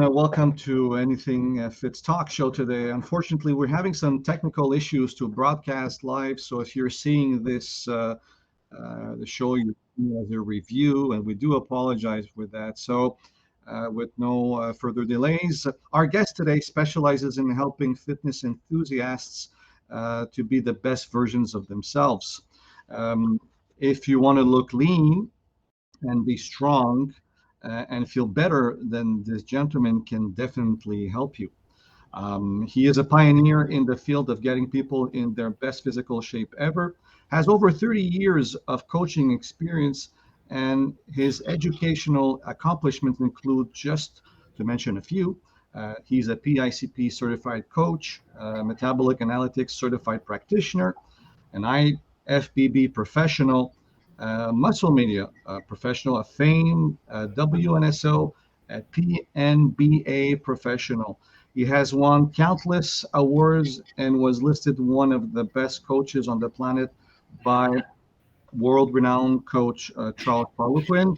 Welcome to Anything Fits Talk show today. Unfortunately, we're having some technical issues to broadcast live. So if you're seeing this, the show you see as a review, and we do apologize for that. So with no further delays, our guest today specializes in helping fitness enthusiasts to be the best versions of themselves. Um, if you want to look lean and be strong and feel better, then this gentleman can definitely help you. He is a pioneer in the field of getting people in their best physical shape ever, has over 30 years of coaching experience, and his educational accomplishments include, just to mention a few, he's a PICP certified coach, metabolic analytics certified practitioner, an IFBB professional, muscle media professional, a FAME, WNSO, a PNBA professional. He has won countless awards and was listed one of the best coaches on the planet by world-renowned coach Charles Poliquin.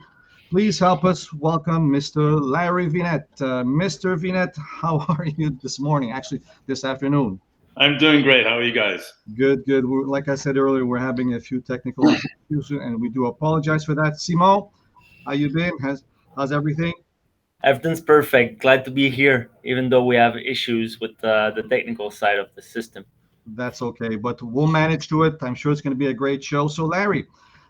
Please help us welcome Mr. Larry Vinette. Mr. Vinette, how are you this morning? Actually, this afternoon. I'm doing great. How are you guys? Good, good. Like I said earlier, we're having a few technical issues, and we do apologize for that. Simon, how you been? How's everything? Everything's perfect. Glad to be here, even though we have issues with the technical side of the system. That's okay, but we'll manage to it. I'm sure it's going to be a great show. So, Larry,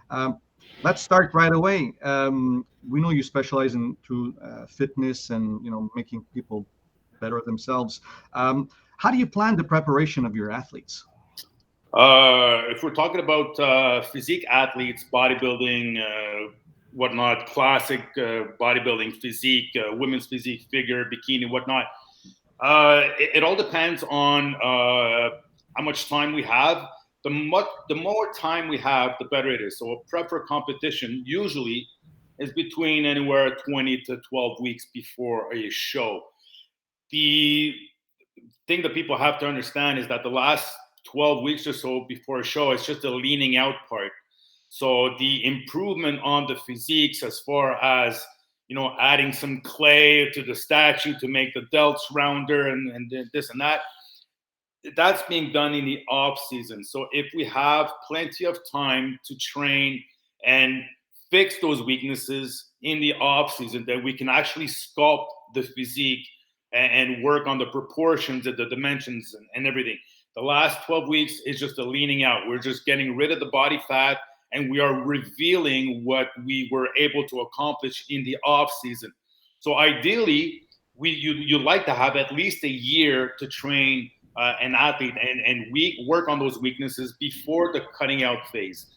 um, let's start right away. We know you specialize in fitness and making people better themselves. How do you plan the preparation of your athletes? If we're talking about physique athletes, bodybuilding, whatnot, classic bodybuilding physique, women's physique, figure, bikini, whatnot, it all depends on how much time we have. The more time we have, the better it is. So a prep for competition usually is between anywhere 20 to 12 weeks before a show. The thing that people have to understand is that the last 12 weeks or so before a show, it's just a leaning out part. So the improvement on the physiques, as far as adding some clay to the statue to make the delts rounder and this and that, that's being done in the off season. So if we have plenty of time to train and fix those weaknesses in the off season, then we can actually sculpt the physique and work on the proportions and the dimensions and everything. The last 12 weeks is just a leaning out. We're just getting rid of the body fat, and we are revealing what we were able to accomplish in the off season. So ideally, you like to have at least a year to train an athlete, and we work on those weaknesses before the cutting out phase.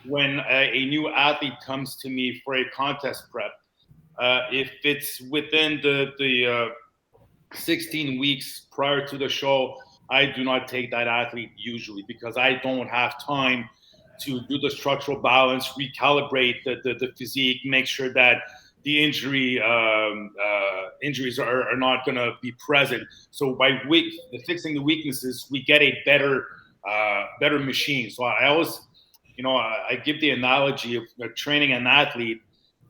When a new athlete comes to me for a contest prep, if it's within the 16 weeks prior to the show, I do not take that athlete usually, because I don't have time to do the structural balance, recalibrate the physique, make sure that the injuries are not going to be present. So by fixing the weaknesses, we get a better machine. So I always, I give the analogy of training an athlete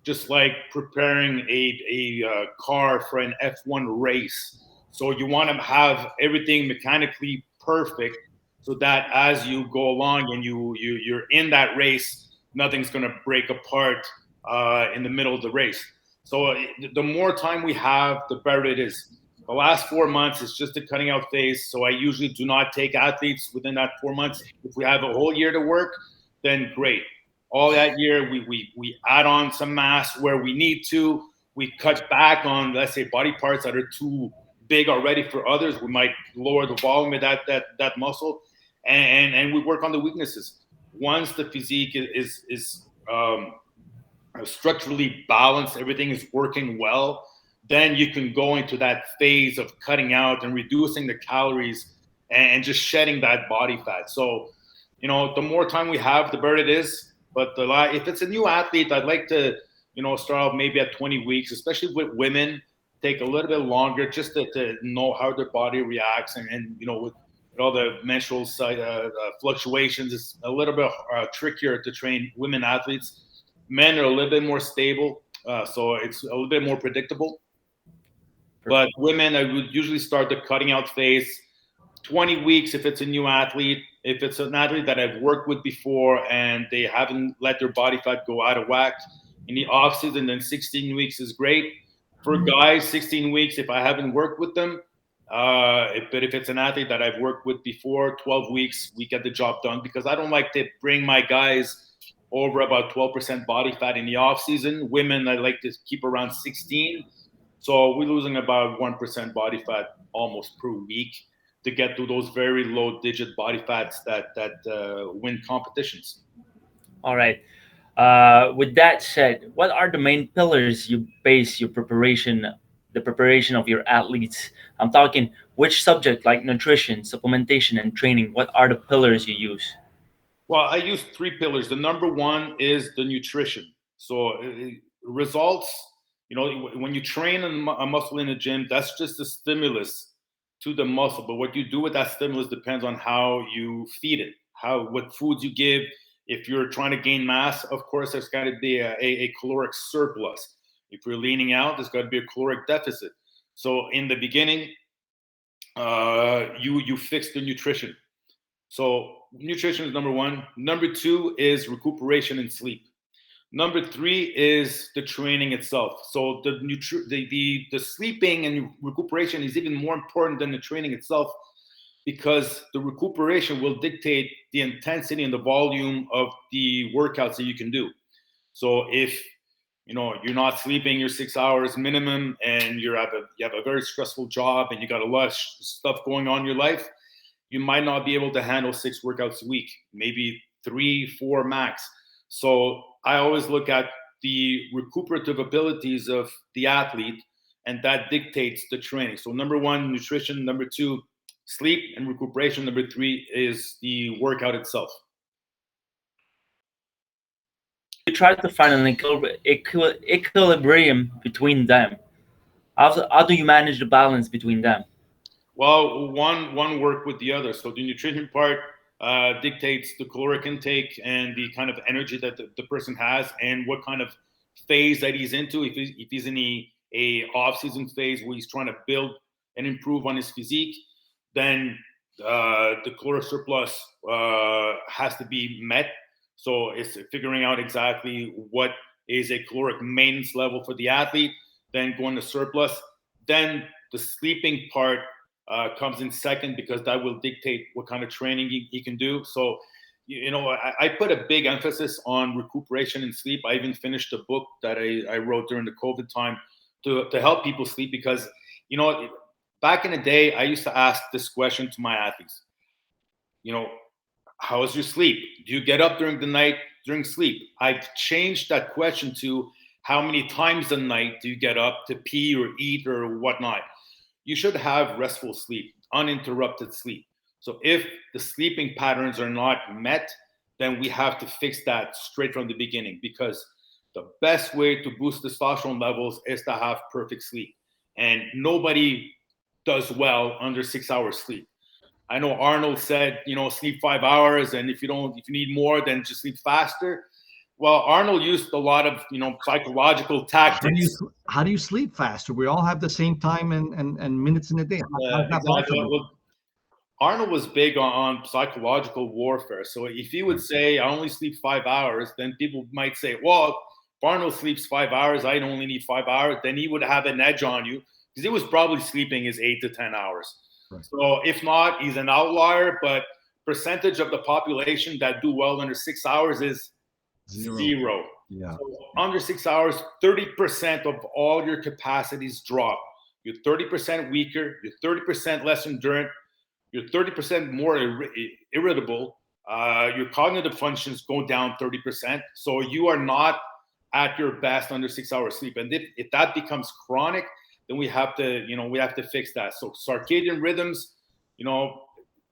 just like preparing a car for an F1 race. So you want to have everything mechanically perfect, so that as you go along and you're in that race, nothing's going to break apart in the middle of the race. So the more time we have, the better it is. The last 4 months is just the cutting out phase. So I usually do not take athletes within that 4 months. If we have a whole year to work, then great. All that year, we add on some mass where we need to. We cut back on, let's say, body parts that are too big already for others. We might lower the volume of that muscle, and we work on the weaknesses. Once the physique is structurally balanced, everything is working well, then you can go into that phase of cutting out and reducing the calories and just shedding that body fat. So, the more time we have, the better it is. But if it's a new athlete, I'd like to, start out maybe at 20 weeks, especially with women, take a little bit longer just to know how their body reacts. And with all the menstrual fluctuations, it's a little bit trickier to train women athletes. Men are a little bit more stable, so it's a little bit more predictable. But women, I would usually start the cutting out phase 20 weeks if it's a new athlete. If it's an athlete that I've worked with before and they haven't let their body fat go out of whack in the off season, then 16 weeks is great. For guys, 16 weeks if I haven't worked with them. But if it's an athlete that I've worked with before, 12 weeks, we get the job done, because I don't like to bring my guys over about 12% body fat in the off season. Women, I like to keep around 16. So we're losing about 1% body fat almost per week to get to those very low digit body fats that win competitions. All right. With that said, what are the main pillars you base your preparation, the preparation of your athletes? I'm talking which subject, like nutrition, supplementation, and training. What are the pillars you use? Well, I use 3 pillars. The number one is the nutrition. So results, when you train a muscle in the gym, that's just a stimulus to the muscle. But what you do with that stimulus depends on how you feed it, what foods you give. If you're trying to gain mass, of course, there's got to be a caloric surplus. If you're leaning out, there's got to be a caloric deficit. So in the beginning, you fix the nutrition. So nutrition is number one. Number two is recuperation and sleep. Number three is the training itself. So the sleeping and recuperation is even more important than the training itself, because the recuperation will dictate the intensity and the volume of the workouts that you can do. So if you're not sleeping your 6 hours minimum, and you have a very stressful job and you got a lot of stuff going on in your life, you might not be able to handle 6 workouts a week, maybe 3, 4 max. So I always look at the recuperative abilities of the athlete, and that dictates the training. So number one, nutrition. Number two, sleep and recuperation. Number three is the workout itself. You try to find an equilibrium between them. How do you manage the balance between them? Well, one work with the other. So the nutrition part dictates the caloric intake and the kind of energy that the person has, and what kind of phase that he's into. If he's in a off-season phase where he's trying to build and improve on his physique, then the caloric surplus has to be met. So it's figuring out exactly what is a caloric maintenance level for the athlete, then going to surplus. Then the sleeping part comes in second, because that will dictate what kind of training he can do. So, I put a big emphasis on recuperation and sleep. I even finished a book that I wrote during the COVID time to help people sleep, because, back in the day, I used to ask this question to my athletes. How is your sleep? Do you get up during the night during sleep? I've changed that question to how many times a night do you get up to pee or eat or whatnot? You should have restful sleep, uninterrupted sleep. So if the sleeping patterns are not met, then we have to fix that straight from the beginning, because the best way to boost testosterone levels is to have perfect sleep. And nobody does well under 6 hours sleep. I know Arnold said, sleep 5 hours, and if you need more, then just sleep faster. Well, Arnold used a lot of, psychological tactics. How do you sleep faster? We all have the same time and minutes in a day. How's that possible? Well, Arnold was big on psychological warfare. So if he would say, I only sleep 5 hours, then people might say, well, if Arnold sleeps 5 hours, I only need 5 hours. Then he would have an edge on you, because he was probably sleeping his 8 to 10 hours. Right. So if not, he's an outlier. But percentage of the population that do well under 6 hours is zero. Yeah. So under 6 hours, 30% of all your capacities drop. You're 30% weaker. You're 30% less endurant. You're 30% more irritable. Your cognitive functions go down 30%. So you are not at your best under 6 hours sleep. And if that becomes chronic, then we have to fix that. So circadian rhythms,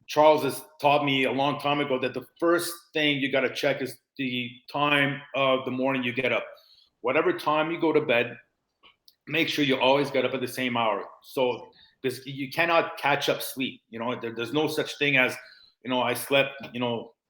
Charles has taught me a long time ago that the first thing you got to check is the time of the morning you get up. Whatever time you go to bed, make sure you always get up at the same hour. So because you cannot catch up sleep. There's no such thing as, I slept,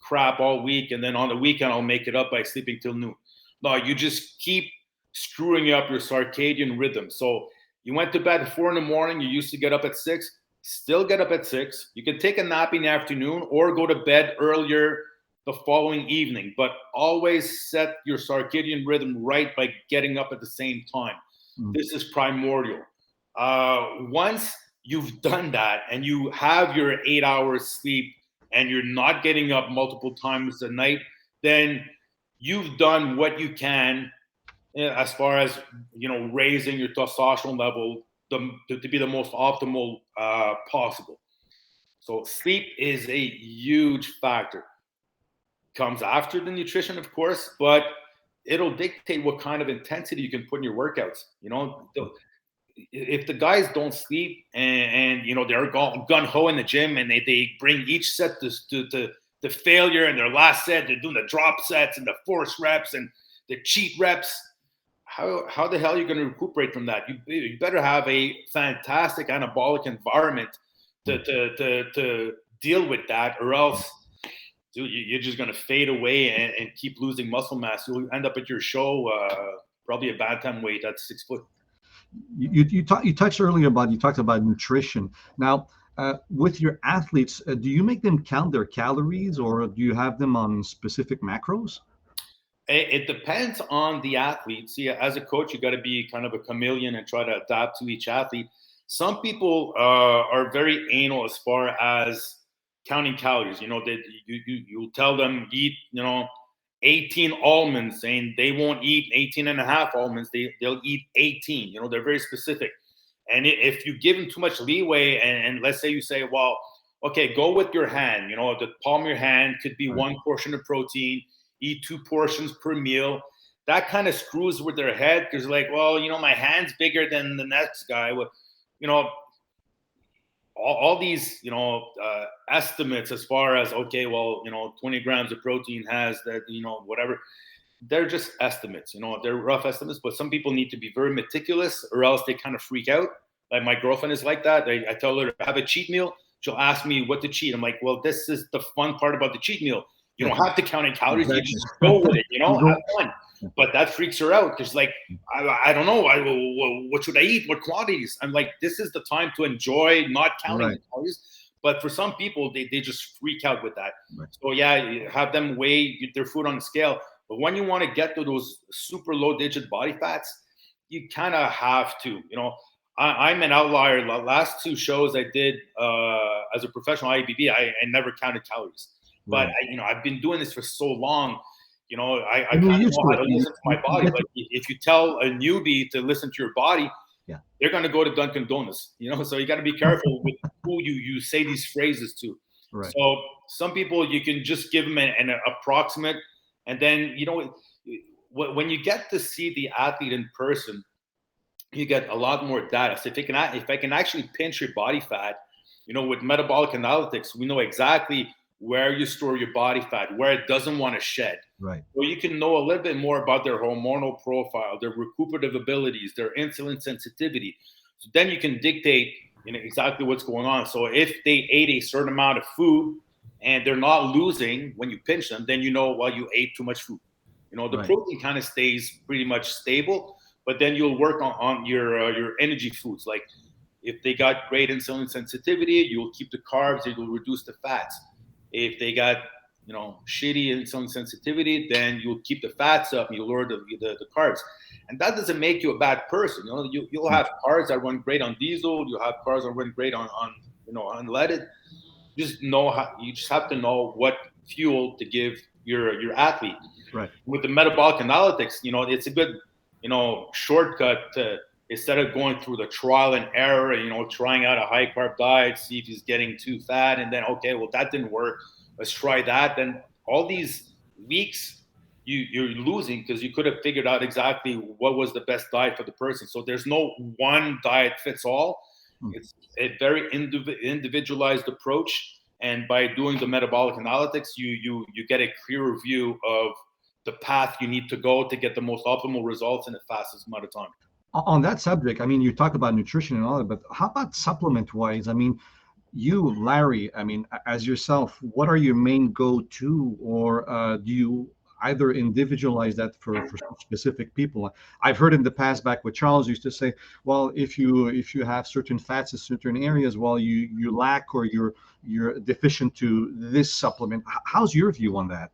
crap all week, and then on the weekend I'll make it up by sleeping till noon. No, you just keep screwing up your circadian rhythm. So You went to bed at 4 in the morning. You used to get up at 6. Still get up at 6. You can take a nap in the afternoon or go to bed earlier the following evening, but always set your circadian rhythm right by getting up at the same time. This is primordial. Once you've done that and you have your 8 hours sleep and you're not getting up multiple times a night, then you've done what you can as far as raising your testosterone level to be the most optimal possible. So sleep is a huge factor. Comes after the nutrition, of course, but it'll dictate what kind of intensity you can put in your workouts. If the guys don't sleep and they're gun ho in the gym and they bring each set to failure, and their last set they're doing the drop sets and the force reps and the cheat reps, how the hell are you going to recuperate from that? You better have a fantastic anabolic environment to deal with that, or else dude, you're just going to fade away and keep losing muscle mass. You'll end up at your show probably a bantam weight at 6 foot. You touched earlier you talked about nutrition. Now, with your athletes, do you make them count their calories, or do you have them on specific macros? It depends on the athlete. See, as a coach, you got to be kind of a chameleon and try to adapt to each athlete. Some people are very anal as far as counting calories. That you'll tell them eat 18 almonds, and they won't eat 18 and a half almonds. They'll eat 18. They're very specific. And if you give them too much leeway, and let's say you say, well, okay, go with your hand. The palm of your hand could be one portion of protein. Eat 2 portions per meal. That kind of screws with their head, because like, well, my hand's bigger than the next guy. All these, estimates as far as, okay, well, 20 grams of protein has that, whatever. They're just estimates, they're rough estimates, but some people need to be very meticulous or else they kind of freak out. Like my girlfriend is like that. I tell her to have a cheat meal. She'll ask me what to cheat. I'm like, well, this is the fun part about the cheat meal. You don't have to count in calories. Exactly. You just go with it, have fun. But that freaks her out, because like, I don't know, what should I eat? What quantities? I'm like, this is the time to enjoy not counting the calories. But for some people, they just freak out with that. Right. So yeah, you have them weigh their food on the scale. But when you want to get to those super low digit body fats, you kind of have to, I'm an outlier. The last 2 shows I did as a professional IBB, I never counted calories. But I've been doing this for so long, I kind of know how to listen to my body. But if you tell a newbie to listen to your body, they're going to go to Dunkin' Donuts. So you got to be careful with who you say these phrases to. Right. So some people you can just give them an approximate, and then when you get to see the athlete in person, you get a lot more data. So if I can actually pinch your body fat, with metabolic analytics, we know exactly where you store your body fat, where it doesn't want to shed. Right. So you can know a little bit more about their hormonal profile, their recuperative abilities, their insulin sensitivity. So then you can dictate exactly what's going on. So if they ate a certain amount of food and they're not losing when you pinch them, then well, you ate too much food. The protein kind of stays pretty much stable, but then you'll work on your energy foods. Like if they got great insulin sensitivity, you'll keep the carbs, you'll reduce the fats. If they got, shitty insulin sensitivity, then you'll keep the fats up and you'll lower the carbs. And that doesn't make you a bad person. You'll have cars that run great on diesel. You'll have cars that run great on unleaded. You just have to know what fuel to give your athlete. Right. With the metabolic analytics, it's a good, shortcut to, instead of going through the trial and error, trying out a high carb diet, see if he's getting too fat, and then, okay, well, that didn't work. Let's try that. Then all these weeks you're losing because you could have figured out exactly what was the best diet for the person. So there's no one diet fits all. It's a very individualized approach. And by doing the metabolic analytics, you get a clearer view of the path you need to go to get the most optimal results in the fastest amount of time. On that subject, I mean, you talk about nutrition and all that, but how about supplement-wise? I mean, you, Larry, I mean, as yourself, what are your main go-to, or do you either individualize that for specific people. I've heard in the past, back with Charles used to say, well, if you have certain fats in certain areas, well, you lack or you're deficient to this supplement. How's your view on that?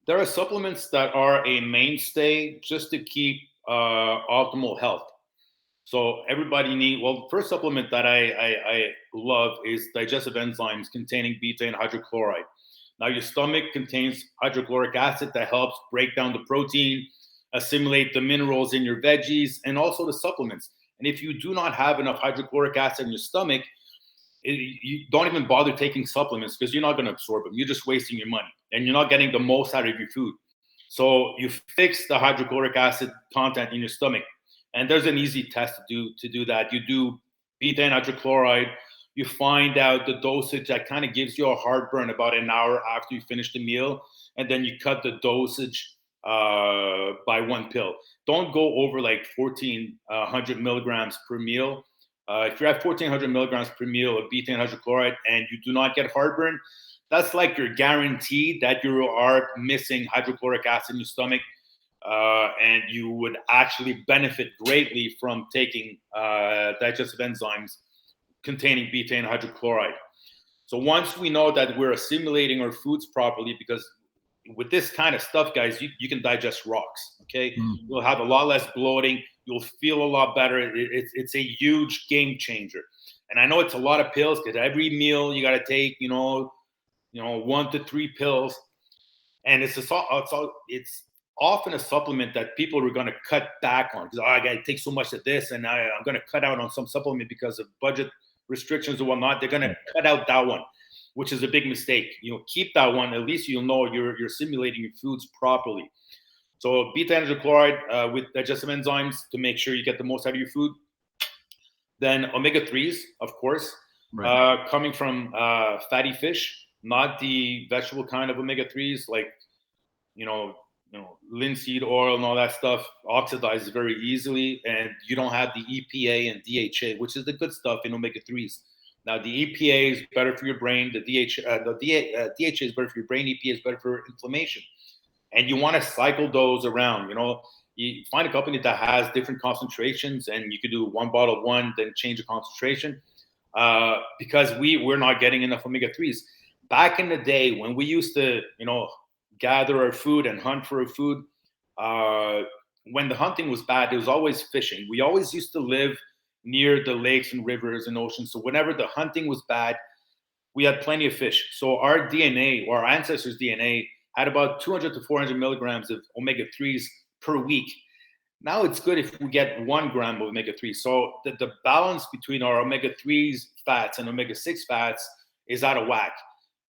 There are supplements that are a mainstay just to keep optimal health. So everybody well, first supplement that I love is digestive enzymes containing betaine hydrochloride. Now, your stomach contains hydrochloric acid that helps break down the protein, assimilate the minerals in your veggies, and also the supplements. And if you do not have enough hydrochloric acid in your stomach, you don't even bother taking supplements because you're not going to absorb them. You're just wasting your money and you're not getting the most out of your food. So you fix the hydrochloric acid content in your stomach. And there's an easy test to do that. You do betaine hydrochloride. You find out the dosage that kind of gives you a heartburn about an hour after you finish the meal. And then you cut the dosage by one pill. Don't go over like 1,400 milligrams per meal. If you're at 1,400 milligrams per meal of betaine hydrochloride and you do not get heartburn, that's like you're guaranteed that you are missing hydrochloric acid in your stomach. And you would actually benefit greatly from taking digestive enzymes containing betaine hydrochloride. So once we know that we're assimilating our foods properly, because with this kind of stuff, guys, you can digest rocks, okay? Mm-hmm. You'll have a lot less bloating. You'll feel a lot better. It's a huge game changer. And I know it's a lot of pills because every meal you got to take, 1 to 3 pills. And it's often a supplement that people are going to cut back on because I got to take so much of this and I'm going to cut out on some supplement because of budget restrictions or whatnot. They're going to cut out that one, which is a big mistake. Keep that one. At least you'll know you're assimilating your foods properly. So betaine hydrochloride with digestive enzymes to make sure you get the most out of your food. Then omega-3s, of course, right. Coming from fatty fish, not the vegetable kind of omega-3s like, linseed oil and all that stuff oxidizes very easily, and you don't have the EPA and DHA, which is the good stuff in omega-3s. Now, the EPA is better for your brain. The DHA is better for your brain. EPA is better for inflammation. And you want to cycle those around. You find a company that has different concentrations, and you could do one bottle of one, then change the concentration, because we're not getting enough omega-3s. Back in the day when we used to, gather our food and hunt for our food, when the hunting was bad, there was always fishing. We always used to live near the lakes and rivers and oceans. So whenever the hunting was bad, we had plenty of fish. So our DNA, or our ancestors' DNA, had about 200 to 400 milligrams of omega-3s per week. Now it's good if we get 1 gram of omega-3. So the balance between our omega-3s fats and omega-6 fats is out of whack.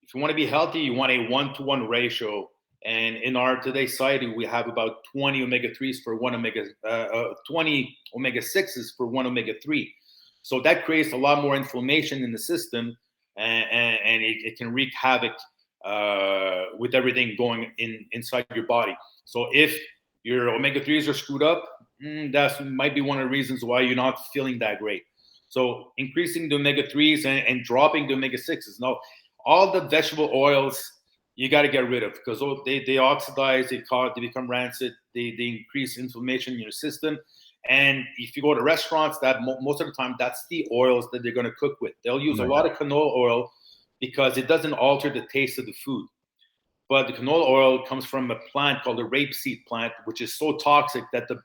If you want to be healthy, you want a 1-to-1 ratio. And in our today's society, we have about 20 omega-3s for 20 omega-6s for 1 omega-3. So that creates a lot more inflammation in the system, and it can wreak havoc with everything going inside your body. So if your omega-3s are screwed up, that might be one of the reasons why you're not feeling that great. So increasing the omega-3s and dropping the omega-6s. Now, all the vegetable oils you got to get rid of because they oxidize, they become rancid, they increase inflammation in your system. And if you go to restaurants, that most of the time, that's the oils that they're going to cook with. They'll use a lot of canola oil because it doesn't alter the taste of the food. But the canola oil comes from a plant called the rapeseed plant, which is so toxic that the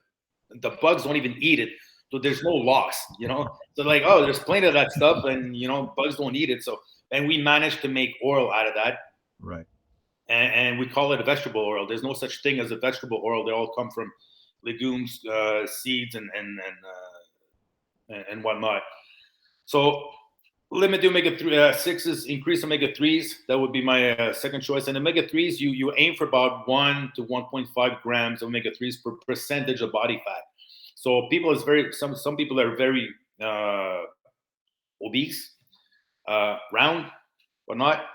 bugs don't even eat it. So there's no loss, So like, oh, there's plenty of that stuff and, bugs don't eat it. So, and we managed to make oil out of that. Right. And we call it a vegetable oil. There's no such thing as a vegetable oil. They all come from legumes, seeds, and whatnot. So limit the omega-6s, increase omega-3s. That would be my second choice. And omega-3s, you aim for about 1 to 1.5 grams of omega-3s per percentage of body fat. So some people are very obese, round, whatnot,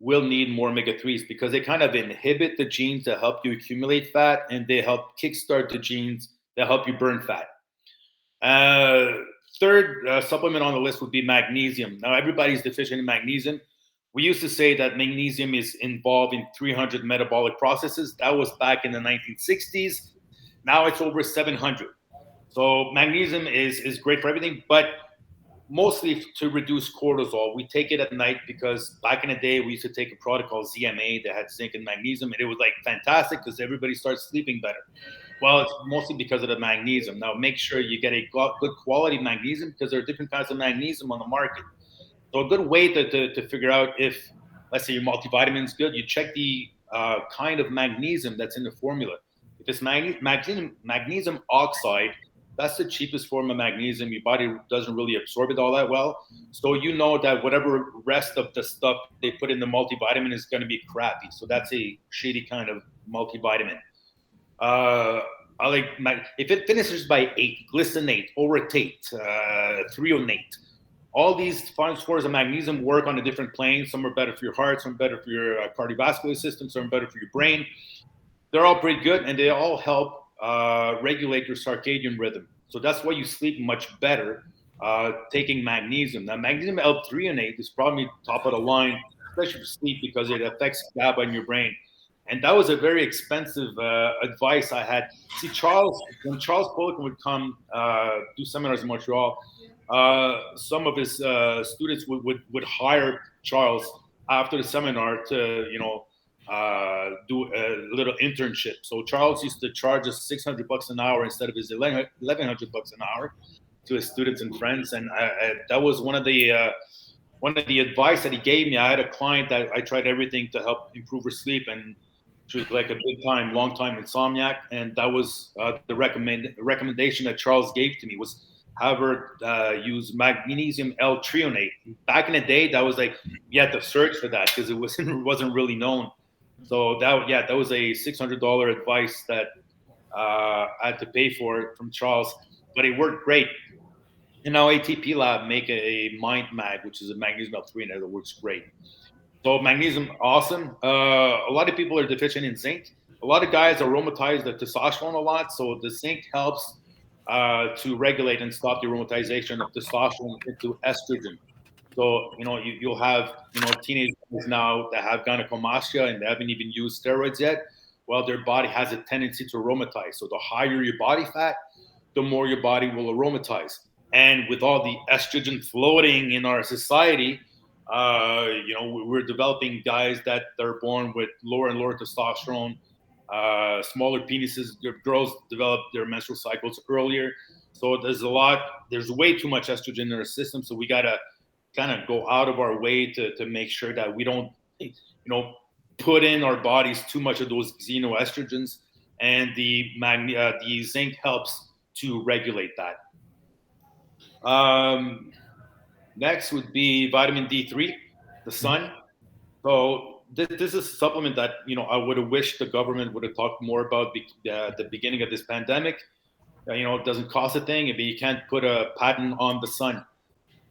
will need more omega-3s because they kind of inhibit the genes that help you accumulate fat, and they help kickstart the genes that help you burn fat. Third supplement on the list would be magnesium. Now, everybody's deficient in magnesium. We used to say that magnesium is involved in 300 metabolic processes. That was back in the 1960s. Now it's over 700. So magnesium is great for everything, but mostly to reduce cortisol. We take it at night because back in the day, we used to take a product called ZMA that had zinc and magnesium, and it was like fantastic because everybody starts sleeping better. Well, it's mostly because of the magnesium. Now, make sure you get a good quality magnesium because there are different kinds of magnesium on the market. So a good way to figure out if, let's say, your multivitamin is good, you check the kind of magnesium that's in the formula. If it's magnesium oxide, that's the cheapest form of magnesium. Your body doesn't really absorb it all that well. So you know that whatever rest of the stuff they put in the multivitamin is going to be crappy. So that's a shady kind of multivitamin. I like if it finishes by 8, glycinate, orotate, threonate. All these forms of magnesium work on a different plane. Some are better for your heart, some are better for your cardiovascular system, some are better for your brain. They're all pretty good, and they all help regulate your circadian rhythm. So that's why you sleep much better taking magnesium. Now, magnesium L-threonate is probably top of the line, especially for sleep, because it affects GABA in your brain. And that was a very expensive advice I had. See, when Charles Poliquin would come do seminars in Montreal, some of his students would hire Charles after the seminar to, do a little internship. So Charles used to charge us $600 an hour instead of his $1,100 an hour to his students and friends. And that was one of the advice that he gave me. I had a client that I tried everything to help improve her sleep, and she was like a long time insomniac. And that was the recommendation that Charles gave to me was have her use magnesium L-threonate. Back in the day, that was like, you had to search for that because it wasn't really known. So that was a $600 advice that I had to pay for from Charles, but it worked great. And now ATP Lab make a Mind Mag, which is a magnesium L-threonate that works great. So magnesium, awesome. A lot of people are deficient in zinc. A lot of guys aromatize the testosterone a lot, so the zinc helps to regulate and stop the aromatization of testosterone into estrogen. So, you'll have, teenagers now that have gynecomastia and they haven't even used steroids yet. Well, their body has a tendency to aromatize. So the higher your body fat, the more your body will aromatize. And with all the estrogen floating in our society, we're developing guys that are born with lower and lower testosterone, smaller penises. Girls develop their menstrual cycles earlier. So there's way too much estrogen in our system. So we got to kind of go out of our way to make sure that we don't, put in our bodies too much of those xenoestrogens, and the zinc helps to regulate that. Next would be vitamin D3, the sun. So this is a supplement that, I would have wished the government would have talked more about at the beginning of this pandemic. It doesn't cost a thing, but you can't put a patent on the sun.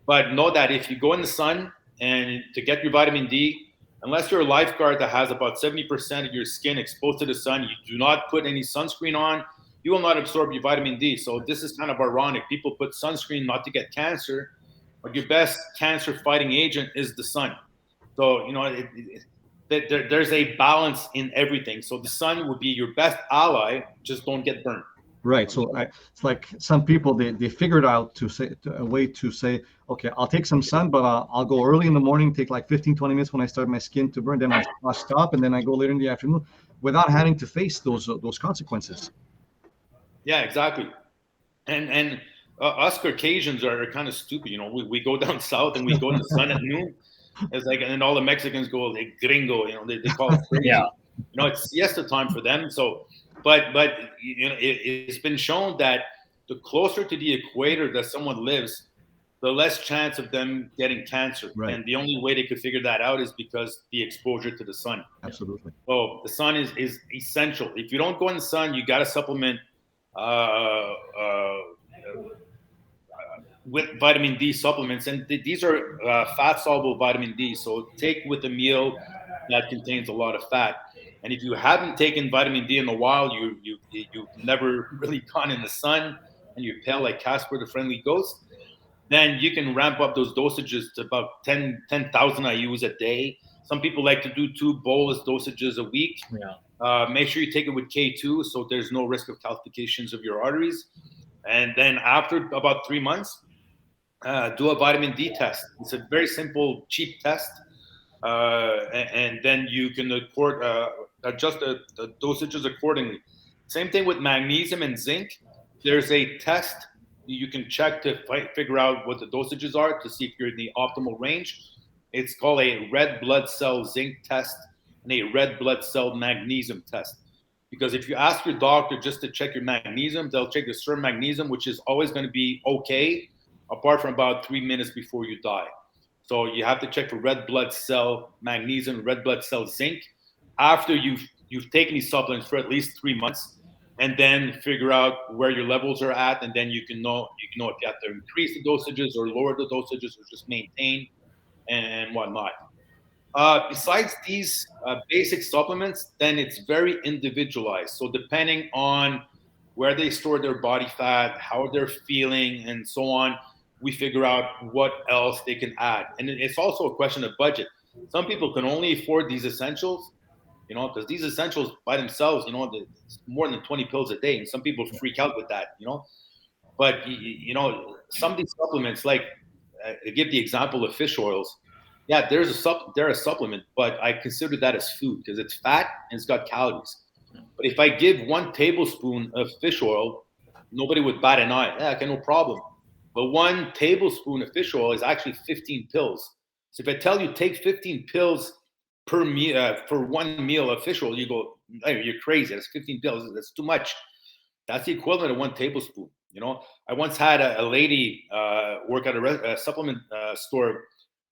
But know that if you go in the sun and to get your vitamin D, unless you're a lifeguard that has about 70% of your skin exposed to the sun, you do not put any sunscreen on, you will not absorb your vitamin D. So this is kind of ironic. People put sunscreen not to get cancer, but your best cancer fighting agent is the sun. So, there's a balance in everything. So the sun would be your best ally, just don't get burned. Right. So it's like some people, they figured out a way to say, okay, I'll take some sun, but I'll go early in the morning, take like 15, 20 minutes when I start my skin to burn, then I'll stop, and then I go later in the afternoon without having to face those consequences. Yeah, exactly. And us Caucasians are kind of stupid. We go down south and we go in the sun at noon. It's like, and then all the Mexicans go like gringo, they call it crazy. Yeah. It's siesta time for them. So, but it's been shown that the closer to the equator that someone lives, the less chance of them getting cancer. Right. And the only way they could figure that out is because the exposure to the sun. Absolutely. So the sun is essential. If you don't go in the sun, you got to supplement with vitamin D supplements, and these are fat-soluble vitamin D. So take with a meal that contains a lot of fat. And if you haven't taken vitamin D in a while, you've never really gone in the sun, and you're pale like Casper the Friendly Ghost, then you can ramp up those dosages to about 10,000 IUs a day. Some people like to do 2 bolus dosages a week. Yeah. Make sure you take it with K2 so there's no risk of calcifications of your arteries. And then after about 3 months, do a vitamin D test. It's a very simple, cheap test. And then you can adjust the dosages accordingly. Same thing with magnesium and zinc. There's a test you can check to figure out what the dosages are to see if you're in the optimal range. It's called a red blood cell zinc test and a red blood cell magnesium test. Because if you ask your doctor just to check your magnesium, they'll check the serum magnesium, which is always going to be okay, apart from about 3 minutes before you die. So you have to check for red blood cell magnesium, red blood cell zinc after you've taken these supplements for at least 3 months, and then figure out where your levels are at, and then you can know if you have to increase the dosages or lower the dosages or just maintain and whatnot. Besides these basic supplements, then it's very individualized. So depending on where they store their body fat, how they're feeling, and so on, we figure out what else they can add. And it's also a question of budget. Some people can only afford these essentials, because these essentials by themselves, it's more than 20 pills a day. And some people freak out with that, But, some of these supplements, like I give the example of fish oils. Yeah, they're a supplement, but I consider that as food because it's fat and it's got calories. But if I give 1 tablespoon of fish oil, nobody would bat an eye. Yeah, okay, no problem. But 1 tablespoon of fish oil is actually 15 pills. So if I tell you take 15 pills per meal for 1 meal of fish oil, you go, hey, you're crazy. That's 15 pills. That's too much. That's the equivalent of 1 tablespoon. I once had a lady work at a supplement store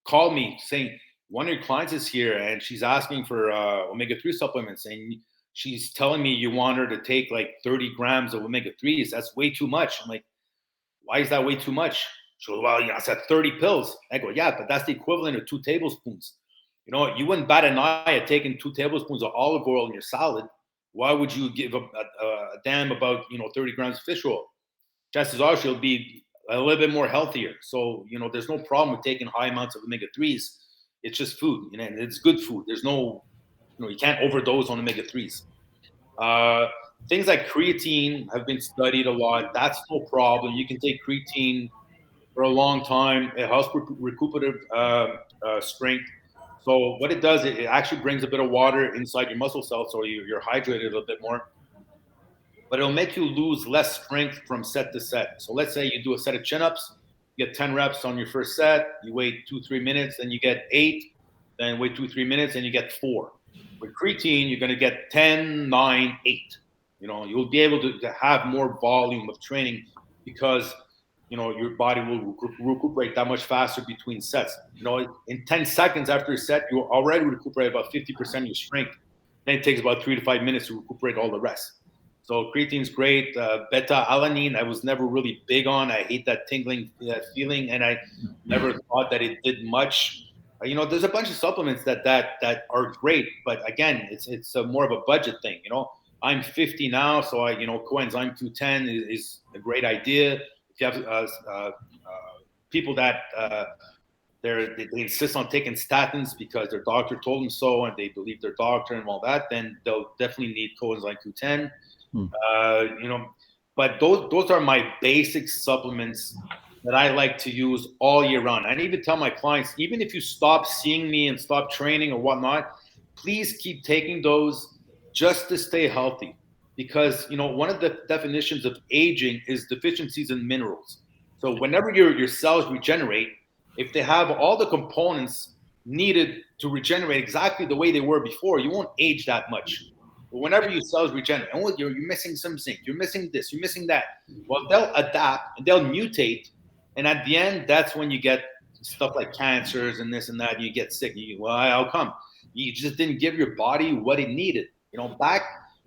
call me saying one of your clients is here and she's asking for omega-3 supplements, and she's telling me you want her to take like 30 grams of omega-3s. That's way too much. I'm like, why is that way too much? She goes, well, I said 30 pills. I go, yeah, but that's the equivalent of 2 tablespoons. You wouldn't bat an eye at taking 2 tablespoons of olive oil in your salad. Why would you give a damn about 30 grams of fish oil? Chances are she'll be a little bit more healthier. So, there's no problem with taking high amounts of omega-3s. It's just food, and it's good food. There's no, you can't overdose on omega-3s. Things like creatine have been studied a lot. That's no problem. You can take creatine for a long time. It helps with recuperative strength. So what it does, it actually brings a bit of water inside your muscle cells, so you're hydrated a little bit more. But it'll make you lose less strength from set to set. So let's say you do a set of chin-ups, you get 10 reps on your first set, you wait 2-3 minutes, then you get 8, then wait 2-3 minutes, and you get 4. With creatine, you're going to get 10, 9, 8. You'll be able to have more volume of training because, your body will recuperate that much faster between sets. In 10 seconds after a set, you already recuperate about 50% of your strength. Then it takes about 3 to 5 minutes to recuperate all the rest. So creatine's great. Beta-alanine, I was never really big on. I hate that tingling feeling, and I never thought that it did much. There's a bunch of supplements that are great, but again, it's more of a budget thing. I'm 50 now, so coenzyme Q10 is a great idea. If you have people that they insist on taking statins because their doctor told them so, and they believe their doctor and all that, then they'll definitely need coenzyme Q10. But those are my basic supplements that I like to use all year round. I even tell my clients, even if you stop seeing me and stop training or whatnot, please keep taking those just to stay healthy. Because, one of the definitions of aging is deficiencies in minerals. So whenever your cells regenerate, if they have all the components needed to regenerate exactly the way they were before, you won't age that much. But whenever your cells regenerate, you're missing some zinc, you're missing this, you're missing that. Well, they'll adapt and they'll mutate. And at the end, that's when you get stuff like cancers and this and that, and you get sick. How come? You just didn't give your body what it needed. Back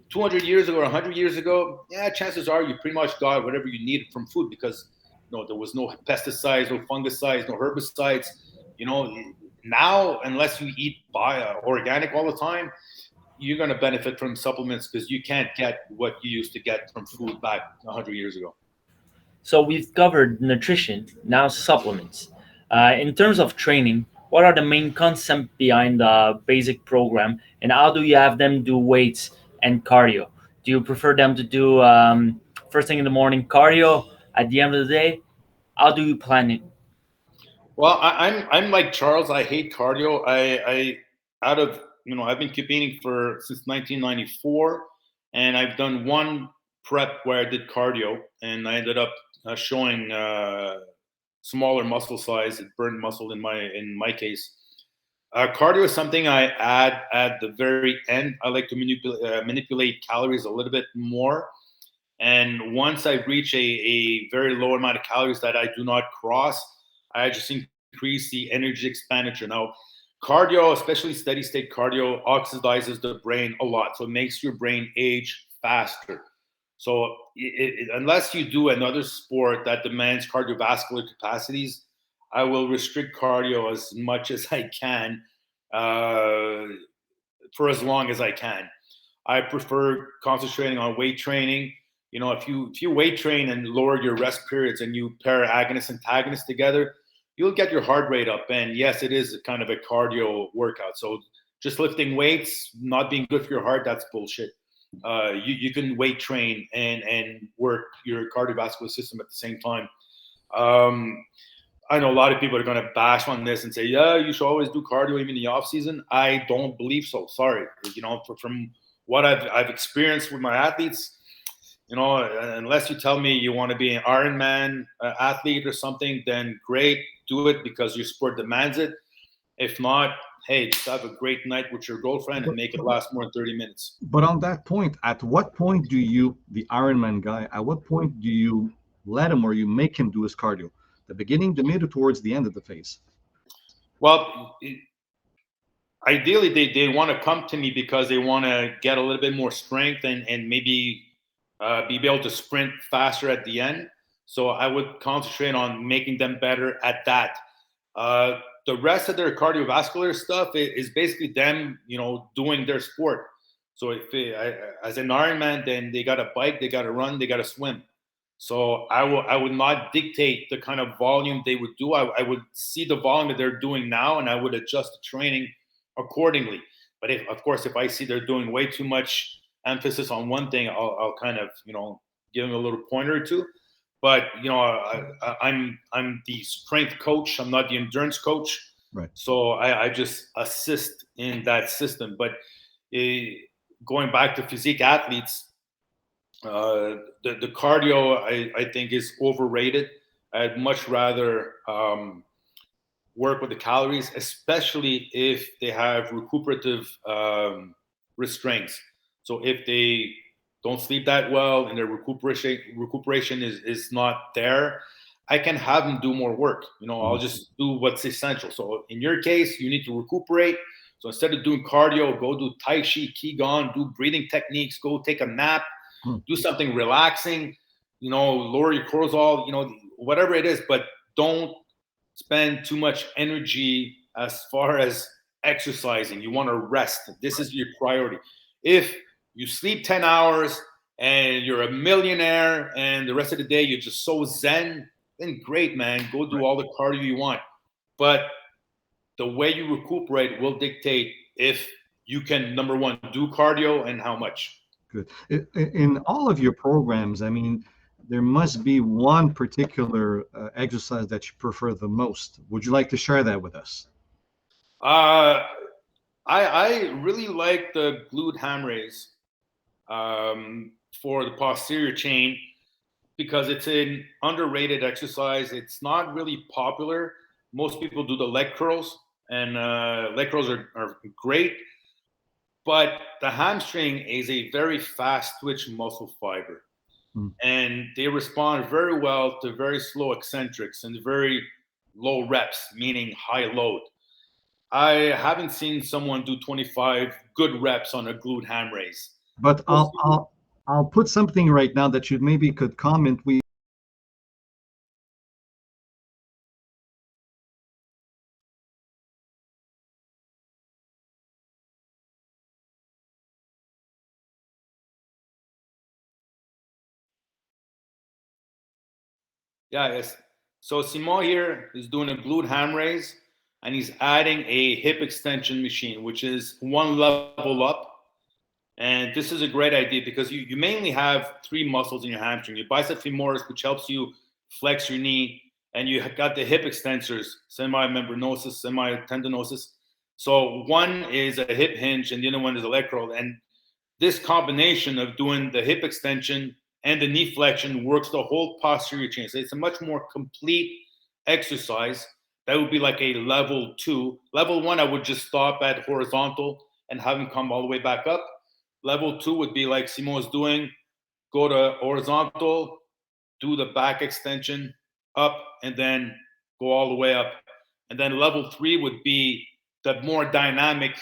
200 years ago or 100 years ago, yeah, chances are you pretty much got whatever you needed from food because there was no pesticides, no fungicides, no herbicides. Now, unless you eat organic all the time, you're going to benefit from supplements because you can't get what you used to get from food back 100 years ago. So we've covered nutrition, now supplements. In terms of training, what are the main concepts behind the basic program, and how do you have them do weights and cardio? Do you prefer them to do first thing in the morning cardio, at the end of the day? How do you plan it? Well, I'm like Charles. I hate cardio. I out of I've been competing for since 1994, and I've done one prep where I did cardio, and I ended up showing smaller muscle size. It burned muscle in my case. Cardio is something I add at the very end. I like to manipulate calories a little bit more. And once I reach a very low amount of calories that I do not cross, I just increase the energy expenditure. Now, cardio, especially steady state cardio, oxidizes the brain a lot. So it makes your brain age faster. So unless you do another sport that demands cardiovascular capacities, I will restrict cardio as much as I can uh, for as long as I can. I prefer concentrating on weight training. If you weight train and lower your rest periods and you pair agonist and antagonist together, you'll get your heart rate up. And yes, it is kind of a cardio workout. So just lifting weights, not being good for your heart, that's bullshit. You can weight train and work your cardiovascular system at the same time. Um, I know a lot of people are going to bash on this and say, yeah, you should always do cardio even in the off season. I don't believe so. Sorry. From what I've experienced with my athletes, unless you tell me you want to be an Ironman athlete or something, then great, do it because your sport demands it. If not, hey, just have a great night with your girlfriend and make it last more than 30 minutes. But on that point, at what point do you, the Ironman guy, at what point do you let him or you make him do his cardio? The beginning, the middle, towards the end of the phase? Well, ideally, they want to come to me because they want to get a little bit more strength and maybe be able to sprint faster at the end. So I would concentrate on making them better at that. The rest of their cardiovascular stuff is basically them, doing their sport. So as an Ironman, then they got to bike, they got to run, they got to swim. So I would not dictate the kind of volume they would do. I would see the volume that they're doing now, and I would adjust the training accordingly. But if I see they're doing way too much emphasis on one thing, I'll kind of give them a little pointer or two. But I'm the strength coach. I'm not the endurance coach. Right. So I just assist in that system. But uh, going back to physique athletes, the cardio I think is overrated. I'd much rather work with the calories, especially if they have recuperative restraints. So if they don't sleep that well and their recuperation is not there, I can have them do more work. I'll just do what's essential. So in your case, you need to recuperate. So instead of doing cardio, go do Tai Chi, Qigong, do breathing techniques, go take a nap, do something relaxing, lower your cortisol, whatever it is, but don't spend too much energy as far as exercising. You want to rest. This is your priority. If you sleep 10 hours and you're a millionaire and the rest of the day you're just so zen, then great, man. Go do all the cardio you want. But the way you recuperate will dictate if you can, number one, do cardio and how much. Good. In all of your programs, I mean, there must be one particular exercise that you prefer the most. Would you like to share that with us? I really like the glute ham raise for the posterior chain because it's an underrated exercise. It's not really popular. Most people do the leg curls, and leg curls are great. But the hamstring is a very fast twitch muscle fiber. And they respond very well to very slow eccentrics and very low reps, meaning high load. I haven't seen someone do 25 good reps on a glute ham raise. But I'll put something right now that you maybe could comment. We Yeah, yes. So Simon here is doing a glute ham raise, and he's adding a hip extension machine, which is one level up. And this is a great idea because you mainly have three muscles in your hamstring: your bicep femoris, which helps you flex your knee, and you have got the hip extensors, semi-membranosus, semi-tendinosus. So one is a hip hinge, and the other one is a leg curl. And this combination of doing the hip extension and the knee flexion works the whole posterior chain. So it's a much more complete exercise. That would be like a level 2. Level 1, I would just stop at horizontal and have him come all the way back up. Level 2 would be like Simon is doing, go to horizontal, do the back extension up, and then go all the way up. And then level 3 would be the more dynamic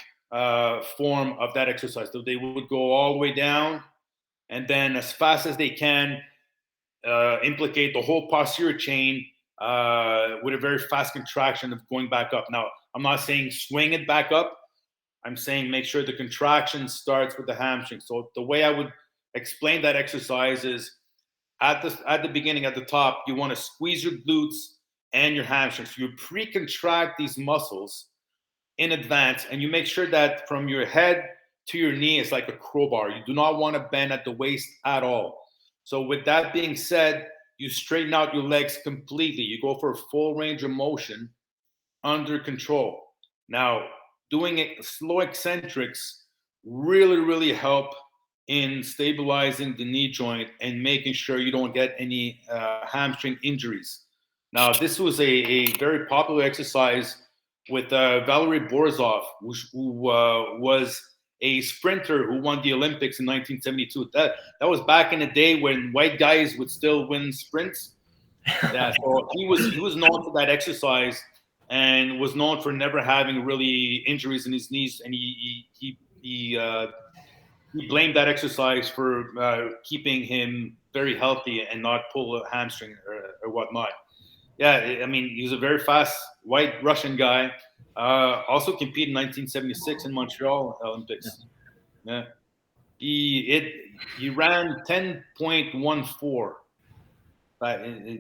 form of that exercise. So they would go all the way down, and then as fast as they can, implicate the whole posterior chain with a very fast contraction of going back up. Now, I'm not saying swing it back up. I'm saying make sure the contraction starts with the hamstring. So the way I would explain that exercise is at the beginning, at the top, you want to squeeze your glutes and your hamstrings. So you pre-contract these muscles in advance, and you make sure that from your head to your knee is like a crowbar. You do not want to bend at the waist at all. So with that being said, you straighten out your legs completely. You go for a full range of motion under control. Now, doing it slow eccentrics really, really help in stabilizing the knee joint and making sure you don't get any hamstring injuries. Now, this was a very popular exercise with Valery Borzov, who was a sprinter who won the Olympics in 1972. That was back in the day when white guys would still win sprints. Yeah, so he was known for that exercise and was known for never having really injuries in his knees, and he blamed that exercise for keeping him very healthy and not pull a hamstring or whatnot. Yeah, I mean, he was a very fast white Russian guy. Also competed in 1976 in Montreal Olympics. Yeah, he ran 10.14.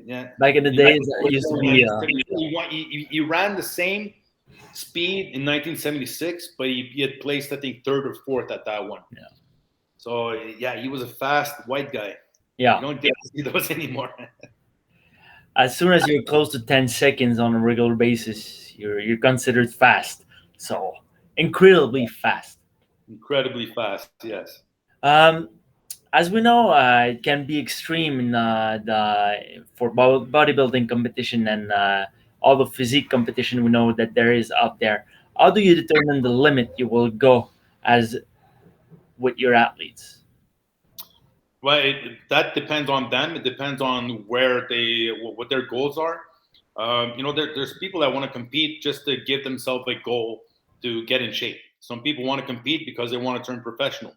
Yeah. Back in the days, it used to be. He ran the same speed in 1976, but he had placed, I think, third or fourth at that one. Yeah. So yeah, he was a fast white guy. Yeah. You don't get to see those anymore. As soon as you're close to 10 seconds on a regular basis, you're considered fast. So incredibly fast. Incredibly fast, yes. As we know, it can be extreme in for bodybuilding competition and all the physique competition we know that there is out there. How do you determine the limit you will go as with your athletes? Well, that depends on them. It depends on what their goals are. There's people that want to compete just to give themselves a goal to get in shape. Some people want to compete because they want to turn professional.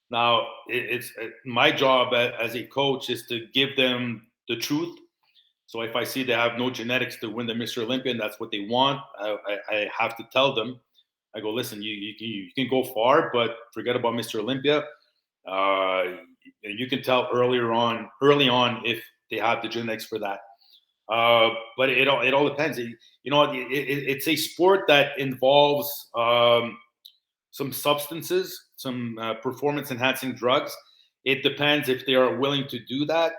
Now, it's my job as a coach is to give them the truth. So if I see they have no genetics to win the Mr. Olympia and that's what they want, I have to tell them. I go, listen, you can go far, but forget about Mr. Olympia. You can tell early on if they have the genetics for that. But it all depends. It's a sport that involves some substances, some performance-enhancing drugs. It depends if they are willing to do that.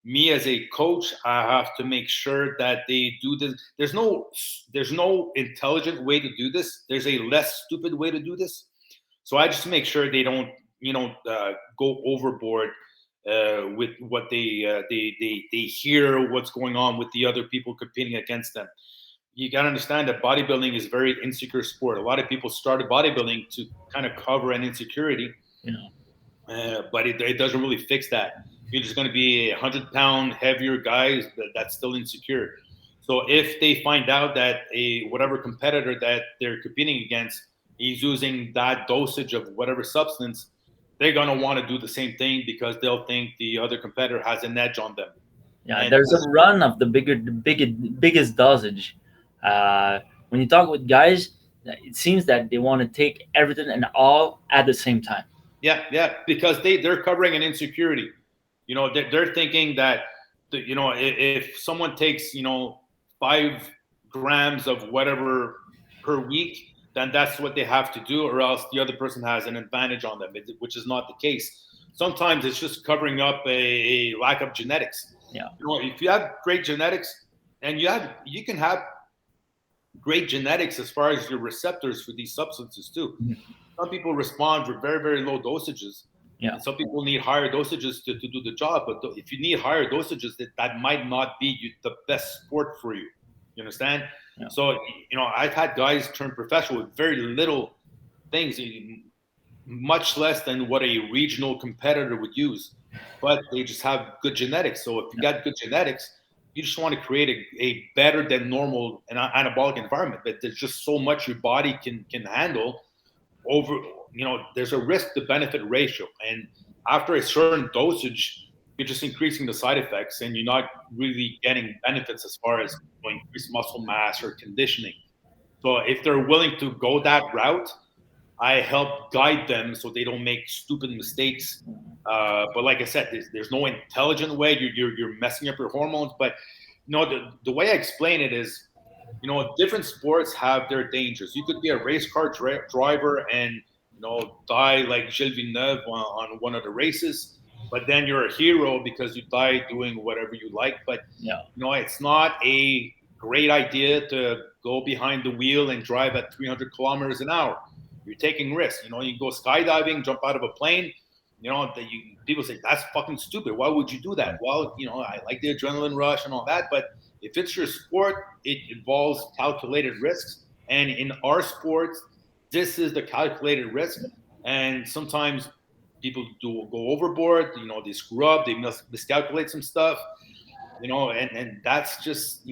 Me as a coach, I have to make sure that they do this. There's no intelligent way to do this. There's a less stupid way to do this. So I just make sure they don't go overboard with what they hear what's going on with the other people competing against them. You got to understand that bodybuilding is a very insecure sport. A lot of people started bodybuilding to kind of cover an insecurity, but it doesn't really fix that. You're just going to be 100-pound heavier guys that's still insecure. So if they find out that whatever competitor that they're competing against is using that dosage of whatever substance, they're going to want to do the same thing because they'll think the other competitor has an edge on them. Yeah, and there's a run of the biggest dosage. When you talk with guys, it seems that they want to take everything and all at the same time. Yeah, because they're covering an insecurity. They're thinking that if someone takes 5 grams of whatever per week, then that's what they have to do, or else the other person has an advantage on them, which is not the case. Sometimes it's just covering up a lack of genetics. Yeah. If you have great genetics, and you can have great genetics as far as your receptors for these substances too. Mhm. Some people respond with very, very low dosages. Yeah. And some people need higher dosages to do the job. But if you need higher dosages, that might not be the best sport for you. You understand? Yeah. So, I've had guys turn professional with very little things, much less than what a regional competitor would use. But they just have good genetics. So if you got good genetics, you just want to create a better than normal and anabolic environment. But there's just so much your body can handle. There's a risk to benefit ratio, and after a certain dosage, you're just increasing the side effects, and you're not really getting benefits as far as increased muscle mass or conditioning. So if they're willing to go that route, I help guide them so they don't make stupid mistakes. But like I said, there's no intelligent way. You're messing up your hormones. But the way I explain it is, different sports have their dangers. You could be a race car driver and die like Gilles Villeneuve on one of the races, but then you're a hero because you died doing whatever you like. But it's not a great idea to go behind the wheel and drive at 300 kilometers an hour. You're taking risks. You go skydiving, jump out of a plane. People say that's fucking stupid. Why would you do that? Well, I like the adrenaline rush and all that, but if it's your sport, it involves calculated risks. And in our sports, this is the calculated risk. And sometimes people do go overboard. They screw up. They miscalculate some stuff. And that's just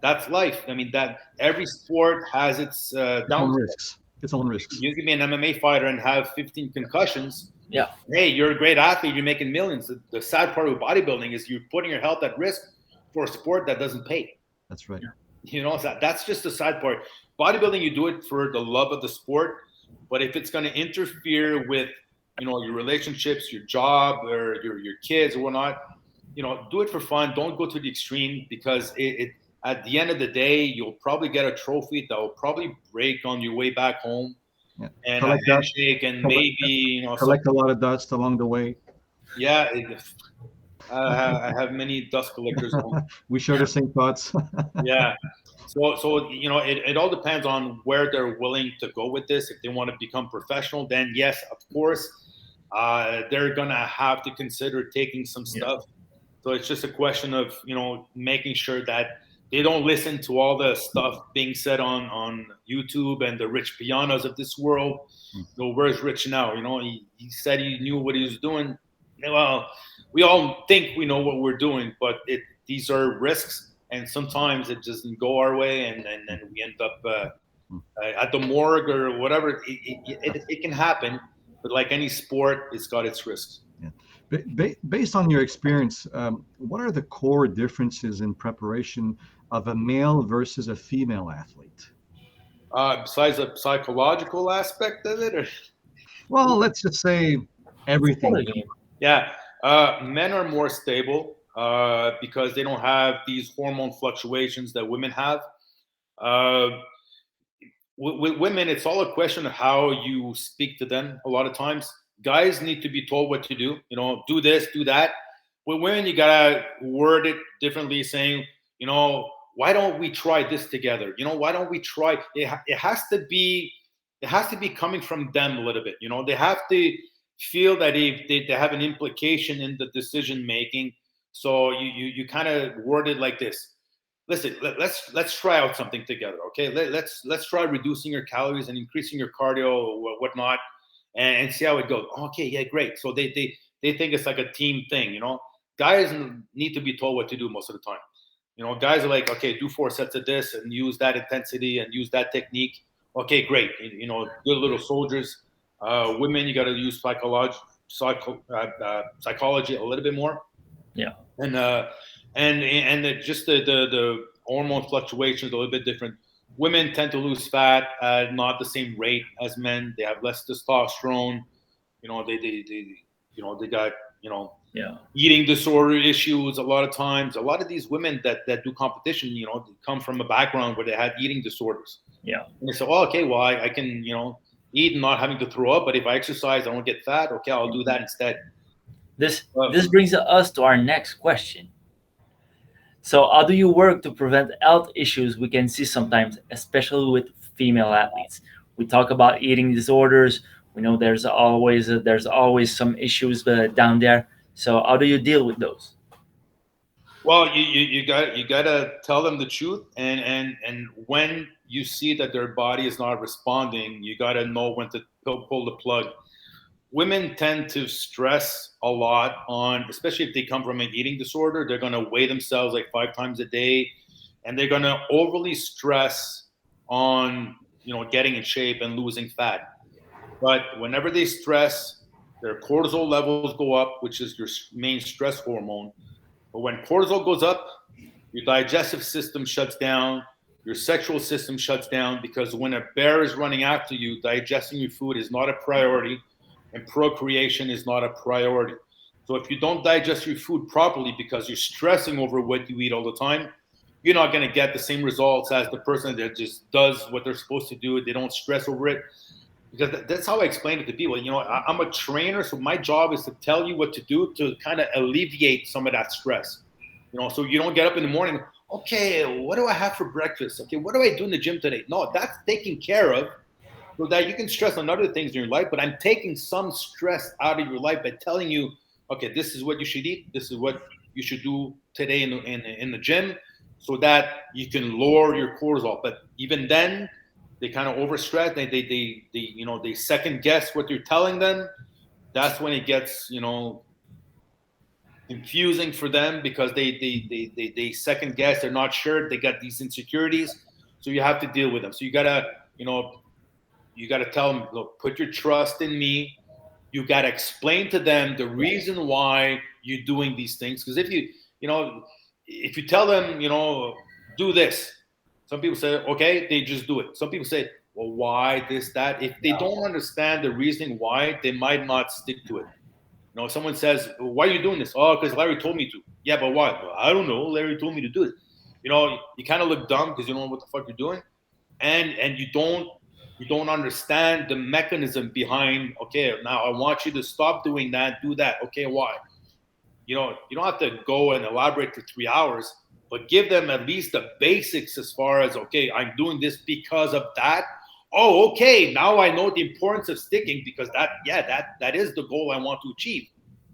that's life. I mean, that every sport has its own risks. Its own risks. You can be an MMA fighter and have 15 concussions. Yeah. Hey, you're a great athlete. You're making millions. The sad part of bodybuilding is you're putting your health at risk for a sport that doesn't pay. That's right. That's just the sad part. Bodybuilding, you do it for the love of the sport. But if it's going to interfere with, your relationships, your job, or your kids or whatnot, do it for fun. Don't go to the extreme, because it at the end of the day, you'll probably get a trophy that will probably break on your way back home. Yeah. And a handshake, and maybe collect a lot of dust along the way. Yeah, I have many dust collectors. We share the same thoughts. Yeah, so it all depends on where they're willing to go with this. If they want to become professional, then yes, of course, they're gonna have to consider taking some stuff. So it's just a question of making sure that they don't listen to all the stuff being said on YouTube and the Rich Pianos of this world. Where's Rich now? He said he knew what he was doing. Well, we all think we know what we're doing, but these are risks, and sometimes it doesn't go our way, and then we end up at the morgue or whatever. It can happen, but like any sport, it's got its risks. Yeah. Based on your experience, what are the core differences in preparation of a male versus a female athlete? Besides the psychological aspect of it, or? Well, let's just say everything. Yeah, men are more stable because they don't have these hormone fluctuations that women have. With women, it's all a question of how you speak to them. A lot of times, guys need to be told what to do. Do this, do that. With women, you gotta word it differently, saying, why don't we try this together? Why don't we try? It has to be coming from them a little bit. They have to feel that they have an implication in the decision making. So you kind of word it like this. Listen, let's try out something together, okay? Let's try reducing your calories and increasing your cardio or whatnot, and see how it goes. Okay, yeah, great. So they think it's like a team thing. Guys need to be told what to do most of the time. Guys are like, okay, do 4 sets of this and use that intensity and use that technique. Okay, great. Good little soldiers. Women, you got to use psychology a little bit more. Yeah. And just the hormone fluctuations a little bit different. Women tend to lose fat at not the same rate as men. They have less testosterone. They got Yeah. Eating disorder issues. A lot of times, a lot of these women that do competition, come from a background where they had eating disorders. Yeah. And they say, oh, okay, well, I can, eat and not having to throw up, but if I exercise, I won't get fat. Okay, I'll do that instead. This brings us to our next question. So, how do you work to prevent health issues we can see sometimes, especially with female athletes? We talk about eating disorders. We know there's always some issues down there. So, how do you deal with those? Well, you gotta tell them the truth, and when you see that their body is not responding, you gotta know when to pull the plug. Women tend to stress a lot on, especially if they come from an eating disorder, they're going to weigh themselves like 5 times a day, and they're going to overly stress on, getting in shape and losing fat. But whenever they stress, their cortisol levels go up, which is your main stress hormone. But when cortisol goes up, your digestive system shuts down, your sexual system shuts down, because when a bear is running after you, digesting your food is not a priority, and procreation is not a priority. So if you don't digest your food properly because you're stressing over what you eat all the time, you're not going to get the same results as the person that just does what they're supposed to do. They don't stress over it. Because that's how I explain it to people. I'm a trainer, so my job is to tell you what to do to kind of alleviate some of that stress. So you don't get up in the morning, okay, what do I have for breakfast? Okay, what do I do in the gym today? No, that's taken care of, so that you can stress on other things in your life. But I'm taking some stress out of your life by telling you, okay, this is what you should eat. This is what you should do today in the gym, so that you can lower your cortisol. But even then, they kind of overstress. They second guess what you're telling them. That's when it gets confusing for them, because they second guess. They're not sure. They got these insecurities, so you have to deal with them. So you gotta tell them, look, put your trust in me. You got to explain to them the reason why you're doing these things. Because if you tell them, do this, some people say, okay, they just do it. Some people say, well, why this, that? If they don't understand the reasoning why, they might not stick to it. If someone says, well, why are you doing this? Oh, because Larry told me to. Yeah, but why? Well, I don't know. Larry told me to do it. You kind of look dumb because you don't know what the fuck you're doing. And you don't understand the mechanism behind, okay, now I want you to stop doing that, do that. Okay, why? You don't have to go and elaborate for 3 hours, but give them at least the basics as far as, okay, I'm doing this because of that. Oh, okay, now I know the importance of sticking, because that is the goal I want to achieve.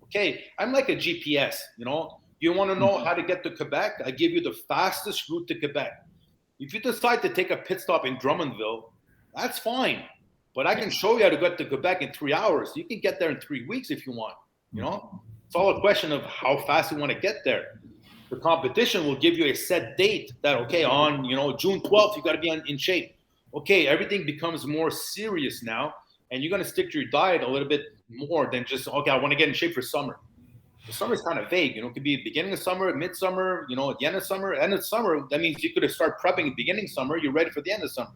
Okay, I'm like a GPS, You want to know how to get to Quebec? I give you the fastest route to Quebec. If you decide to take a pit stop in Drummondville, that's fine. But I can show you how to get to Quebec in 3 hours. You can get there in 3 weeks if you want. It's all a question of how fast you want to get there. The competition will give you a set date that, okay, on June 12th, you got to be in shape. Okay, everything becomes more serious now, and you're going to stick to your diet a little bit more than just, okay, I want to get in shape for summer. The summer is kind of vague. It could be beginning of summer, midsummer, at the end of summer. End of summer, that means you could have started prepping at the beginning of summer. You're ready for the end of summer.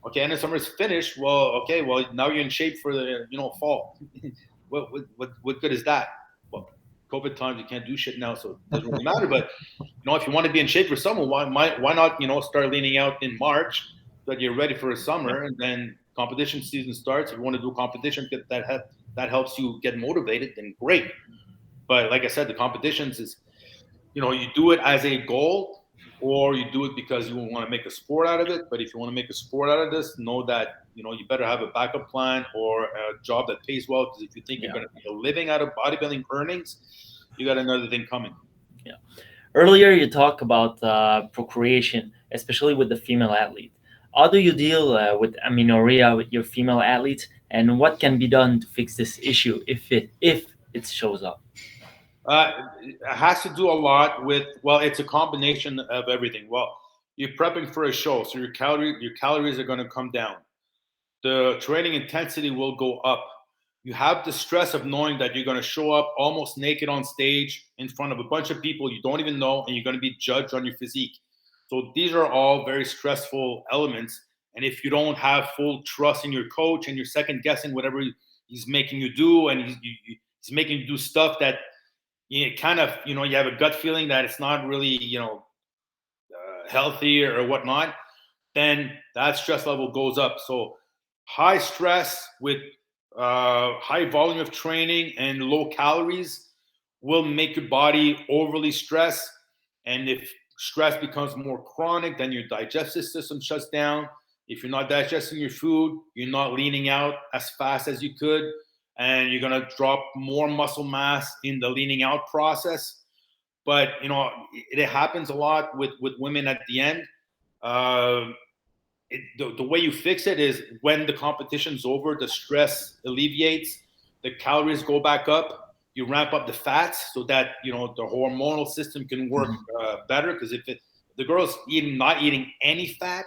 Okay, end of summer is finished. Well, okay, now you're in shape for the fall. What good is that? Well, COVID times, you can't do shit now, so it doesn't really matter. But if you want to be in shape for summer, why not start leaning out in March so that you're ready for a summer, and then competition season starts. If you want to do competition, that helps you get motivated, then great. But like I said, the competitions is, you do it as a goal, or you do it because you want to make a sport out of it. But if you want to make a sport out of this, know that, you better have a backup plan or a job that pays well. Because if you think you're going to make a living out of bodybuilding earnings, you got another thing coming. Yeah. Earlier, you talked about procreation, especially with the female athlete. How do you deal with amenorrhea with your female athletes, and what can be done to fix this issue if it shows up? It has to do a lot with, it's a combination of everything. Well, you're prepping for a show, so your calories are going to come down. The training intensity will go up. You have the stress of knowing that you're going to show up almost naked on stage in front of a bunch of people you don't even know, and you're going to be judged on your physique. So these are all very stressful elements. And if you don't have full trust in your coach, and you're second guessing whatever he's making you do, and he's making you do stuff that you kind of, you have a gut feeling that it's not really, healthy or whatnot, then that stress level goes up. So high stress with high volume of training and low calories will make your body overly stressed. And if stress becomes more chronic, then your digestive system shuts down. If you're not digesting your food, you're not leaning out as fast as you could, and you're going to drop more muscle mass in the leaning out process. But it happens a lot with women at the end. The way you fix it is when the competition's over, the stress alleviates, the calories go back up, you ramp up the fats so that the hormonal system can work better. Because if the girl's not eating any fat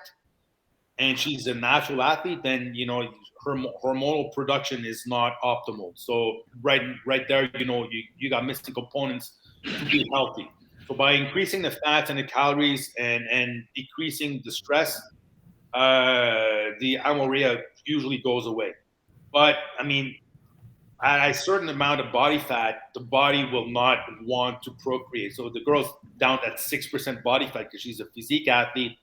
and she's a natural athlete, then her hormonal production is not optimal. So right there, you got missing components to be healthy. So by increasing the fats and the calories and decreasing the stress, the amenorrhea usually goes away. But I mean, at a certain amount of body fat, the body will not want to procreate. So the girl's down at 6% body fat because she's a physique athlete.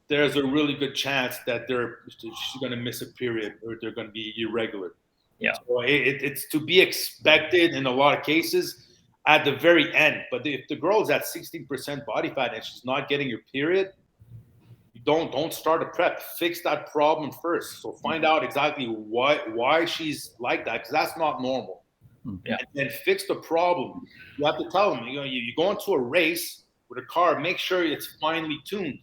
There's a really good chance that she's going to miss a period or they're going to be irregular. Yeah. So it's to be expected in a lot of cases at the very end. But if the girl's at 16% body fat and she's not getting her period, don't start a prep. Fix that problem first. So find out exactly why she's like that, because that's not normal. Yeah. And then fix the problem. You have to tell them, you go into a race with a car, make sure it's finely tuned.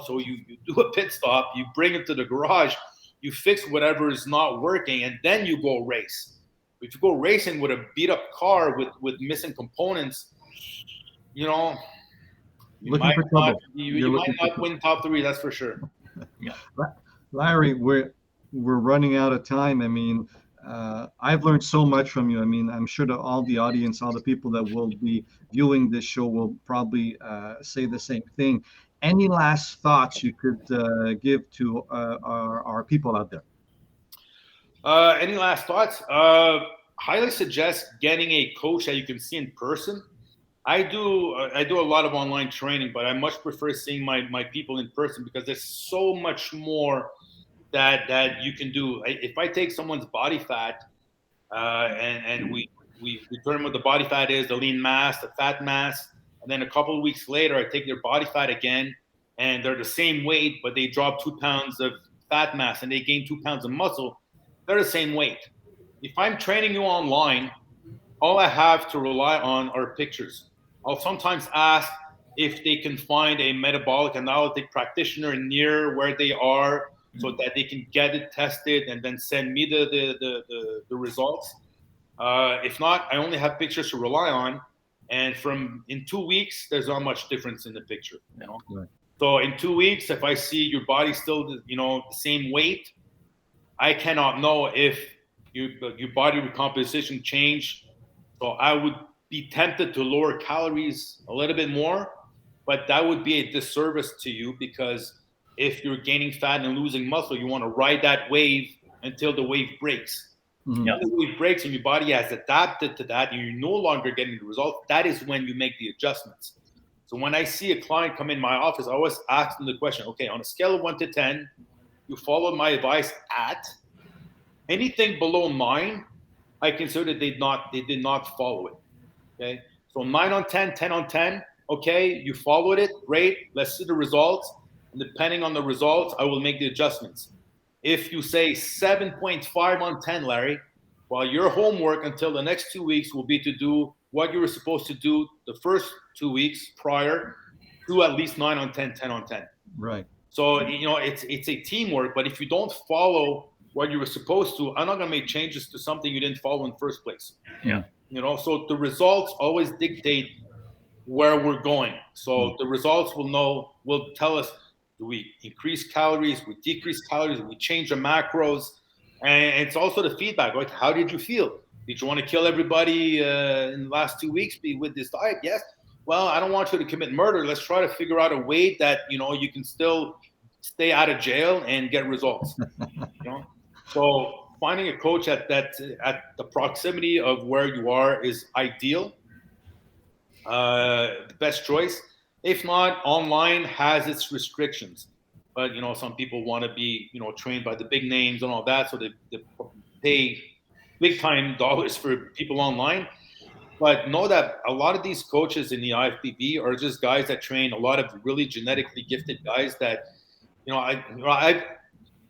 So you do a pit stop, you bring it to the garage, you fix whatever is not working, and then you go race. If you go racing with a beat up car with missing components, you might not win top 3, that's for sure. Yeah. Larry, we're running out of time. I mean, I've learned so much from you. I mean, I'm sure that all the audience, all the people that will be viewing this show will probably say the same thing. Any last thoughts you could give to our people out there? Any last thoughts? Highly suggest getting a coach that you can see in person. I do a lot of online training, but I much prefer seeing my people in person because there's so much more that you can do. If I take someone's body fat and we determine what the body fat is, the lean mass, the fat mass, and then a couple of weeks later, I take their body fat again, and they're the same weight, but they drop 2 pounds of fat mass and they gain 2 pounds of muscle, they're the same weight. If I'm training you online, all I have to rely on are pictures. I'll sometimes ask if they can find a metabolic analytic practitioner near where they are so that they can get it tested and then send me the results. If not, I only have pictures to rely on. And in 2 weeks, there's not much difference in the picture. Right. So in 2 weeks, if I see your body still, the same weight, I cannot know if your body recomposition changed. So I would be tempted to lower calories a little bit more, but that would be a disservice to you because if you're gaining fat and losing muscle, you want to ride that wave until the wave breaks. Mm-hmm. When the wave breaks and your body has adapted to that and you're no longer getting the result, that is when you make the adjustments. So when I see a client come in my office, I always ask them the question, okay, on a scale of 1 to 10, you followed my advice at anything below 9, I consider they did not follow it. Okay, so 9 on 10, 10 on 10. Okay, you followed it, great. Let's see the results. And depending on the results, I will make the adjustments. If you say 7.5 on 10, Larry, well, your homework until the next 2 weeks will be to do what you were supposed to do the first 2 weeks prior to at least 9 on 10, 10 on 10. Right. So, it's a teamwork, but if you don't follow what you were supposed to, I'm not going to make changes to something you didn't follow in the first place. Yeah. So the results always dictate where we're going. So the results will tell us, do we increase calories, we decrease calories, we change the macros. And it's also the feedback, like, how did you feel? Did you want to kill everybody in the last 2 weeks with this diet? Yes. Well, I don't want you to commit murder. Let's try to figure out a way that, you can still stay out of jail and get results. So finding a coach at the proximity of where you are is ideal. the best choice. If not, online has its restrictions. But some people want to be trained by the big names and all that, so they pay big time dollars for people online. But know that a lot of these coaches in the IFBB are just guys that train a lot of really genetically gifted guys that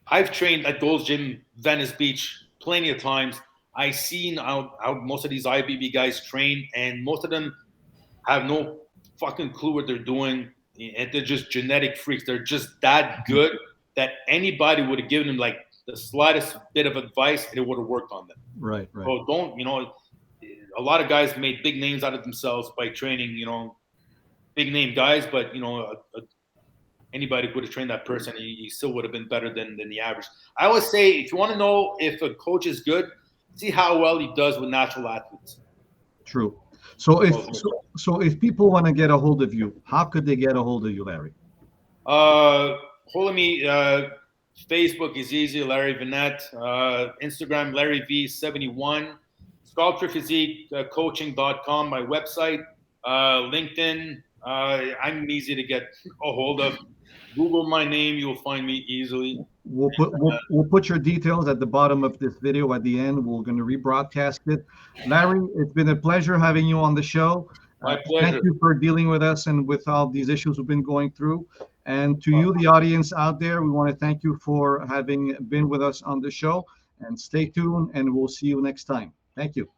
I've trained at Gold's Gym, Venice Beach, plenty of times. I've seen how most of these IFBB guys train, and most of them have no fucking clue what they're doing, and they're just genetic freaks. They're just that good that anybody would have given them like the slightest bit of advice, and it would have worked on them. Right. So don't, a lot of guys made big names out of themselves by training, big name guys, but anybody could have trained that person, he still would have been better than the average. I always say, if you want to know if a coach is good, see how well he does with natural athletes. True. So if people want to get a hold of you, how could they get a hold of you, Larry? Hold of me. Facebook is easy, Larry Vinette. Instagram, Larry V71. Sculpture Physique Coaching.com, my website. LinkedIn. I'm easy to get a hold of. Google my name, you'll find me easily. We'll put your details at the bottom of this video at the end. We're going to rebroadcast it. Larry, it's been a pleasure having you on the show. My pleasure. Thank you for dealing with us and with all these issues we've been going through. And to you, the audience out there, we want to thank you for having been with us on the show. And stay tuned, and we'll see you next time. Thank you.